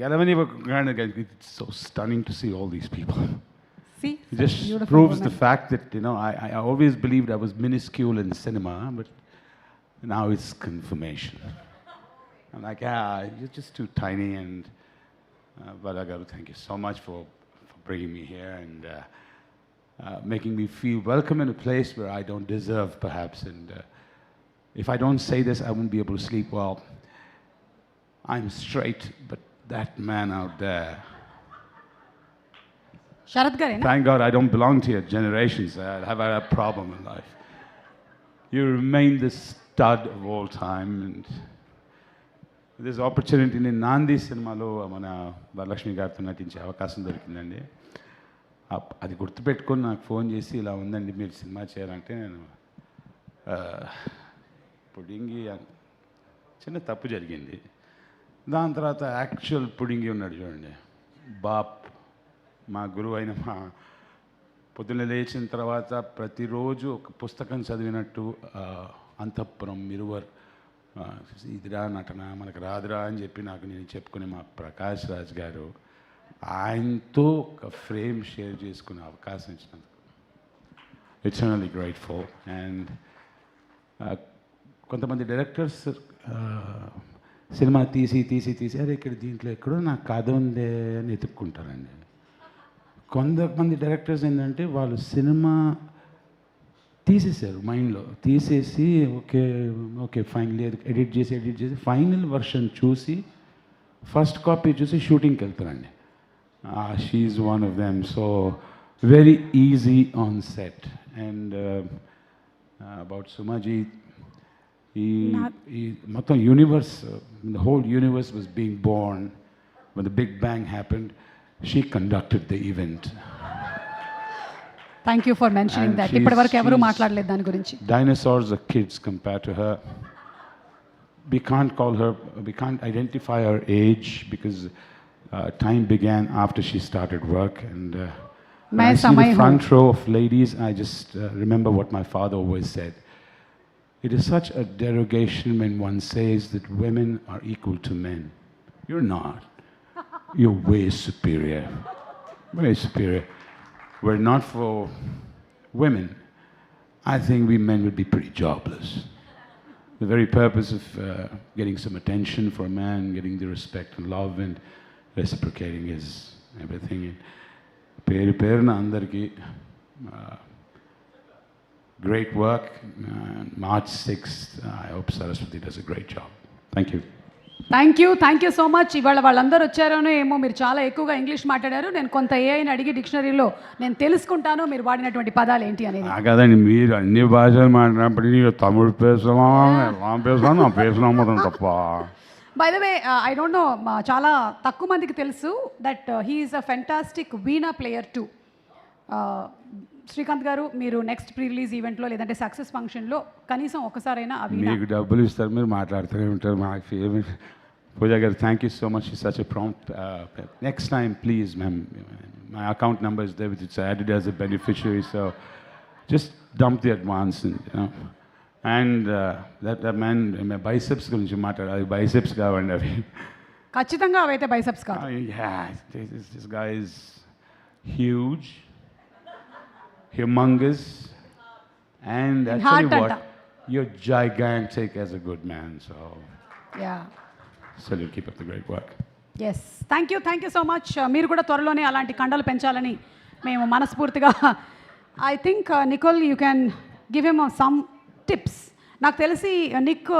It's so stunning to see all these people. See, It just beautiful proves woman. the fact that, I always believed I was minuscule in cinema, but now it's confirmation. I'm like, you're just too tiny. And Balagaru, thank you so much for bringing me here and making me feel welcome in a place where I don't deserve, perhaps. And if I don't say this, I won't be able to sleep well. I'm straight, but that man out there. Sarath గారేనా? Thank God I don't belong to your generations. I have had a problem in life. You remain the stud of all time. And this opportunity in Nandi సినిమాలో మన వరలక్ష్మి గారితో నటించే అవకాశం దొరికిందండి. అది గుర్తుపెట్టుకొని నాకు phone చేసి ఇలా ఉందండి మీరు సినిమా చేయాలంటే నేను పుడింగి చిన్న తప్పు జరిగింది. దాని తర్వాత యాక్చువల్ పుడింగి ఉన్నాడు చూడండి, బాప్ మా గురువు అయిన మా పొద్దున్న లేచిన తర్వాత ప్రతిరోజు ఒక పుస్తకం చదివినట్టు అంతఃపురం మిరువర్ ఇదిరా నటన మనకు రాదురా అని చెప్పి నాకు నేను చెప్పుకునే మా ప్రకాష్ రాజ్ గారు ఆయనతో ఒక ఫ్రేమ్ షేర్ చేసుకునే అవకాశం ఇచ్చినందుకు ఎటర్నల్లీ గ్రేట్ఫుల్. అండ్ కొంతమంది డైరెక్టర్స్ సినిమా తీసి అరే ఇక్కడ దీంట్లో ఎక్కడో నాకు కథ ఉందే అని ఎత్తుక్కుంటారండి. కొంతమంది డైరెక్టర్స్ ఏంటంటే వాళ్ళు సినిమా తీసేశారు, మైండ్లో తీసేసి ఓకే ఫైనల్ ఎడిట్ చేసి ఫైనల్ వర్షన్ చూసి ఫస్ట్ కాపీ చూసి షూటింగ్కి వెళ్తారండి. She's one of them. So very easy on set. And about Sumaji, ఈ మొత్తం universe, the whole universe was being born when the Big Bang happened. She conducted the event. Thank you for mentioning that. ఇప్పటివరకు ఎవరు మాట్లాడలేదు దాని గురించి. Dinosaurs are kids compared to her. We can't identify her age because time began after she started work. And when I see the front row of ladies, I just remember what my father always said. It is such a derogation when one says that women are equal to men. You're not. You're way superior. Way superior. Were it not for women, I think we men would be pretty jobless. The very purpose of getting some attention for a man, getting the respect and love and reciprocating is everything. Perna andarki great work. March 6th, I hope Saraswati does a great job. Thank you. Thank you so much. ఇవాళ వాళ్ళందరూ వచ్చారనో ఏమో, మీరు చాలా ఎక్కువగా English మాట్లాడారు. నేను కొంత ఏఐని అడిగి డిక్షనరీలో నేను తెలుసుకుంటాను మీరు వాడినటువంటి పదాలు ఏంటి అనేది. కదండి, మీరు అన్ని భాషలు మాట్లాడినప్పుడు నేను తమిళ్ పేసమా నా పేసినామో తప్ప. By the way, I don't know, చాలా తక్కువ మందికి తెలుసు that he is a fantastic veena player to. Srikanth గారు, మీరు నెక్స్ట్ ప్రీ రిలీజ్ ఈవెంట్లో లేదంటే సక్సెస్ ఫంక్షన్లో కనీసం ఒకసారైనా మీకు డబ్బులు ఇస్తారు, మీరు మాట్లాడుతూనే ఉంటారు. మాకు favourite Pooja garu, thank you so much. It's such a prompt. Next time please ma'am, my account number is there, it's added as a beneficiary. So just dump the advance. And that man biceps గురించి మాట్లాడాలి. Biceps కావండి అవి, ఖచ్చితంగా అవైతే biceps కాదు. This guy is huge, humongous, and I tell you what, you're gigantic as a good man. So yeah, salute, keep up the great work. Yes, thank you so much. మీరు కూడా త్వరలోనే అలాంటి కండలు పెంచాలని మేము మనస్ఫూర్తిగా. I think Nicole, you can give him some tips. నాకు తెలిసి నిక్